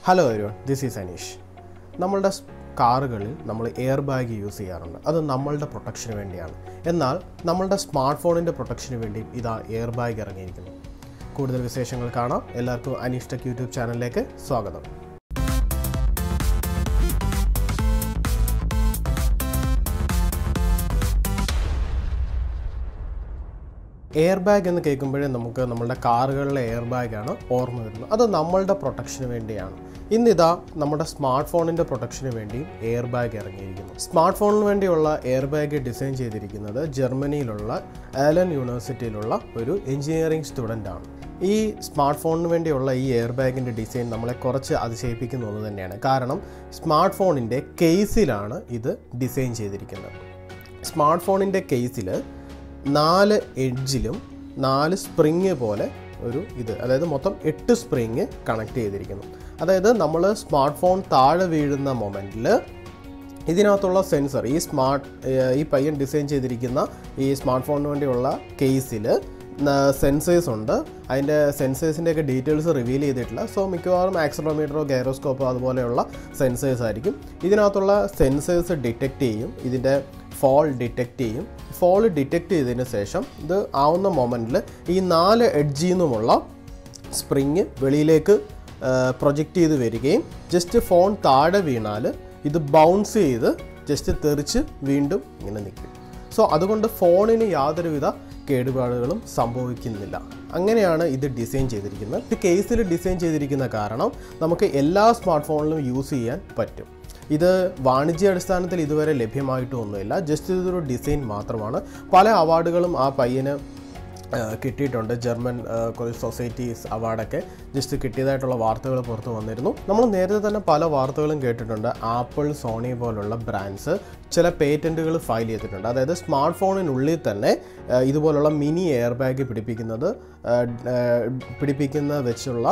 Hello everyone, this is Anish. നമ്മളുടെ കാറുകളിൽ നമ്മൾ air bag use ചെയ്യാറുണ്ട്. അത് നമ്മളുടെ പ്രൊട്ടക്ഷന് വേണ്ടിയാണ്. എന്നാൽ നമ്മളുടെ സ്മാർട്ട് ഫോണിൻ്റെ പ്രൊട്ടക്ഷന് വേണ്ടി ഇതാ എയർ ബാഗ് ഇറങ്ങിയിരിക്കുന്നു. കൂടുതൽ വിശേഷങ്ങൾ കാണാം. എല്ലാവർക്കും അനീഷ് ടെക് യൂട്യൂബ് ചാനലിലേക്ക് സ്വാഗതം. എയർ ബാഗ് എന്ന് കേൾക്കുമ്പോഴേ നമുക്ക് നമ്മളുടെ കാറുകളിലെ എയർ ബാഗാണ് ഓർമ്മ വരുന്നത്. അത് നമ്മളുടെ പ്രൊട്ടക്ഷന് വേണ്ടിയാണ്. ഇന്നിതാ നമ്മുടെ സ്മാർട്ട് ഫോണിൻ്റെ പ്രൊട്ടക്ഷന് വേണ്ടി എയർ ബാഗ് ഇറങ്ങിയിരിക്കുന്നു. സ്മാർട്ട് ഫോണിന് വേണ്ടിയുള്ള എയർ ബാഗ് ഡിസൈൻ ചെയ്തിരിക്കുന്നത് ജർമ്മനിയിലുള്ള ആലൻ യൂണിവേഴ്സിറ്റിയിലുള്ള ഒരു എഞ്ചിനീയറിംഗ് സ്റ്റുഡൻ്റാണ്. ഈ സ്മാർട്ട് ഫോണിന് വേണ്ടിയുള്ള ഈ എയർ ബാഗിൻ്റെ ഡിസൈൻ നമ്മളെ കുറച്ച് അതിശയിപ്പിക്കുന്ന ഒന്ന് തന്നെയാണ്. കാരണം സ്മാർട്ട് ഫോണിൻ്റെ കേസിലാണ് ഇത് ഡിസൈൻ ചെയ്തിരിക്കുന്നത്. സ്മാർട്ട് ഫോണിൻ്റെ കേസിൽ 4 എഡ്ജിലും 4 സ്പ്രിങ് പോലെ ഒരു അതായത് മൊത്തം 8 സ്പ്രിങ് കണക്ട് ചെയ്തിരിക്കുന്നു. അതായത് നമ്മൾ സ്മാർട്ട് ഫോൺ താഴെ വീഴുന്ന മൊമെൻറ്റിൽ ഇതിനകത്തുള്ള സെൻസർ ഈ പയ്യൻ ഡിസൈൻ ചെയ്തിരിക്കുന്ന ഈ സ്മാർട്ട് ഫോണിന് വേണ്ടിയുള്ള കേസിൽ സെൻസേഴ്സ് ഉണ്ട്. അതിൻ്റെ സെൻസേഴ്സിൻ്റെയൊക്കെ ഡീറ്റെയിൽസ് റിവീൽ ചെയ്തിട്ടില്ല. സോ മിക്കവാറും ആക്സിലറോമീറ്ററോ ഗൈറോസ്കോപ്പോ അതുപോലെയുള്ള സെൻസേഴ്സ് ആയിരിക്കും. ഇതിനകത്തുള്ള സെൻസേഴ്സ് ഡിറ്റക്റ്റ് ചെയ്യും, ഇതിൻ്റെ ഫോൾ ഡിറ്റക്റ്റ് ചെയ്യും. ഫോൾ ഡിറ്റക്റ്റ് ചെയ്തതിന് ശേഷം ഇത് ആവുന്ന മൊമെൻറ്റിൽ ഈ 4 എഡ്ജിൽ നിന്നുമുള്ള സ്പ്രിങ് വെളിയിലേക്ക് പ്രൊജക്റ്റ് ചെയ്ത് വരികയും ജസ്റ്റ് ഫോൺ താഴെ വീണാൽ ഇത് ബൗൺസ് ചെയ്ത് ജസ്റ്റ് തെറിച്ച് വീണ്ടും ഇങ്ങനെ നിൽക്കും. സോ അതുകൊണ്ട് ഫോണിന് യാതൊരുവിധ കേടുപാടുകളും സംഭവിക്കുന്നില്ല. അങ്ങനെയാണ് ഇത് ഡിസൈൻ ചെയ്തിരിക്കുന്നത്. ഇത് കേസിൽ ഡിസൈൻ ചെയ്തിരിക്കുന്ന കാരണം നമുക്ക് എല്ലാ സ്മാർട്ട് ഫോണിലും യൂസ് ചെയ്യാൻ പറ്റും. ഇത് വാണിജ്യാടിസ്ഥാനത്തിൽ ഇതുവരെ ലഭ്യമായിട്ടൊന്നുമില്ല. ജസ്റ്റ് ഇതൊരു ഡിസൈൻ മാത്രമാണ്. പല അവാർഡുകളും ആ പയ്യന് കിട്ടിയിട്ടുണ്ട്. ജർമ്മൻ കുറച്ച് സൊസൈറ്റീസ് അവാർഡൊക്കെ ജസ്റ്റ് കിട്ടിയതായിട്ടുള്ള വാർത്തകൾ പുറത്ത് വന്നിരുന്നു. നമ്മൾ നേരത്തെ തന്നെ പല വാർത്തകളും കേട്ടിട്ടുണ്ട്. ആപ്പിൾ, സോണി പോലുള്ള ബ്രാൻഡ്സ് ചില പേറ്റൻറ്റുകൾ ഫയൽ ചെയ്തിട്ടുണ്ട്. അതായത് സ്മാർട്ട് ഫോണിനുള്ളിൽ തന്നെ ഇതുപോലുള്ള മിനി എയർ ബാഗ് പിടിപ്പിക്കുന്ന വെച്ചുള്ള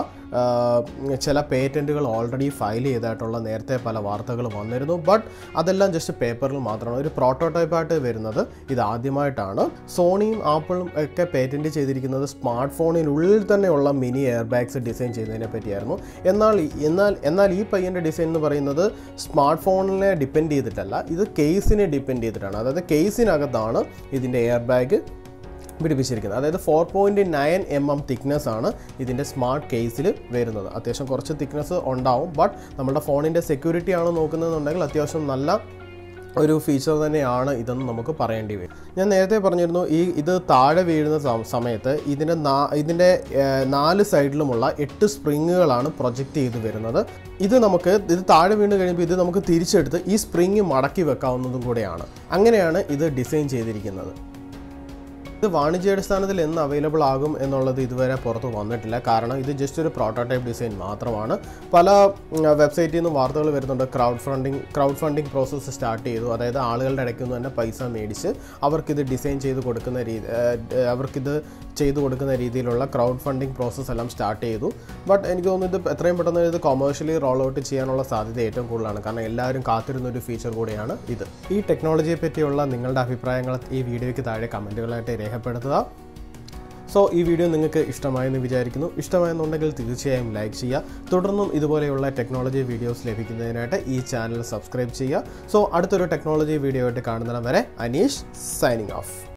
ചില പേറ്റൻറ്റുകൾ ഓൾറെഡി ഫയൽ ചെയ്തായിട്ടുള്ള നേരത്തെ പല വാർത്തകൾ വന്നിരുന്നു. ബട്ട് അതെല്ലാം ജസ്റ്റ് പേപ്പറിൽ മാത്രമാണ്. ഒരു പ്രോട്ടോടൈപ്പായിട്ട് വരുന്നത് ഇതാദ്യമായിട്ടാണ്. സോണിയും ആപ്പിളും ഒക്കെ പേറ്റൻറ്റ് ചെയ്തിരിക്കുന്നത് സ്മാർട്ട് ഫോണിനുള്ളിൽ തന്നെയുള്ള മിനി എയർ ബാഗ്സ് ഡിസൈൻ ചെയ്യുന്നതിനെ പറ്റിയായിരുന്നു. എന്നാൽ ഈ പയ്യൻ്റെ ഡിസൈൻ എന്ന് പറയുന്നത് സ്മാർട്ട് ഫോണിനെ ഡിപ്പെൻഡ് ചെയ്തിട്ടല്ല, ഇത് കേസിനെ ഡിപ്പെൻഡ് ചെയ്തിട്ടാണ്. അതായത് കേസിനകത്താണ് ഇതിൻ്റെ എയർ ബാഗ് പിടിപ്പിച്ചിരിക്കുന്നത്. അതായത് 4.9 mm തിക്നെസ് ആണ് ഇതിൻ്റെ സ്മാർട്ട് കേസിൽ വരുന്നത്. അത്യാവശ്യം കുറച്ച് തിക്നെസ് ഉണ്ടാവും. ബട്ട് നമ്മുടെ ഫോണിൻ്റെ സെക്യൂരിറ്റി ആണ് നോക്കുന്നതെന്നുണ്ടെങ്കിൽ അത്യാവശ്യം നല്ല ഒരു ഫീച്ചർ തന്നെയാണ് ഇതെന്ന് നമുക്ക് പറയേണ്ടി വരും. ഞാൻ നേരത്തെ പറഞ്ഞിരുന്നു, ഇത് താഴെ വീഴുന്ന സമയത്ത് ഇതിൻ്റെ 4 സൈഡിലുമുള്ള 8 സ്പ്രിങ്ങുകളാണ് പ്രൊജക്റ്റ് ചെയ്ത് വരുന്നത്. ഇത് താഴെ വീണ് കഴിയുമ്പോൾ ഇത് നമുക്ക് തിരിച്ചെടുത്ത് ഈ സ്പ്രിങ് മടക്കി വെക്കാവുന്നതും കൂടെയാണ്. അങ്ങനെയാണ് ഇത് ഡിസൈൻ ചെയ്തിരിക്കുന്നത്. ഇത് വാണിജ്യാടിസ്ഥാനത്തിൽ എന്ന് അവൈലബിൾ ആകും എന്നുള്ളത് ഇതുവരെ പുറത്ത് വന്നിട്ടില്ല. കാരണം ഇത് ജസ്റ്റ് ഒരു പ്രോട്ടോടൈപ്പ് ഡിസൈൻ മാത്രമാണ്. പല വെബ്സൈറ്റിൽ നിന്ന് വാർത്തകൾ വരുന്നുണ്ട്. ക്രൗഡ് ഫണ്ടിങ് പ്രോസസ്സ് സ്റ്റാർട്ട് ചെയ്തു. അതായത് ആളുകളുടെ ഇടയ്ക്ക് നിന്ന് തന്നെ പൈസ മേടിച്ച് അവർക്കിത് ഡിസൈൻ ചെയ്ത് കൊടുക്കുന്ന രീതിയിലുള്ള ക്രൗഡ് ഫണ്ടിങ് പ്രോസസ്സ് എല്ലാം സ്റ്റാർട്ട് ചെയ്തു. ബട്ട് എനിക്ക് തോന്നുന്നു ഇത് എത്രയും പെട്ടെന്ന് ഇത് കൊമേഴ്ഷ്യലി റോൾ ഔട്ട് ചെയ്യാനുള്ള സാധ്യത ഏറ്റവും കൂടുതലാണ്. കാരണം എല്ലാവരും കാത്തിരുന്നൊരു ഫീച്ചർ കൂടിയാണ് ഇത്. ഈ ടെക്നോളജിയെ പറ്റിയുള്ള നിങ്ങളുടെ അഭിപ്രായങ്ങൾ ഈ വീഡിയോയ്ക്ക് താഴെ കമൻറ്റുകളായിട്ട് രേഖപ്പെടുത്തുക. സോ ഈ വീഡിയോ നിങ്ങൾക്ക് ഇഷ്ടമായെന്ന് വിചാരിക്കുന്നു. ഇഷ്ടമായെന്നുണ്ടെങ്കിൽ തീർച്ചയായും ലൈക്ക് ചെയ്യുക. തുടർന്നും ഇതുപോലെയുള്ള ടെക്നോളജി വീഡിയോസ് ലഭിക്കുന്നതിനായിട്ട് ഈ ചാനൽ സബ്സ്ക്രൈബ് ചെയ്യുക. സോ അടുത്തൊരു ടെക്നോളജി വീഡിയോ ആയിട്ട് കാണുന്നതിന് വരെ അനീഷ് സൈനിങ് ഓഫ്.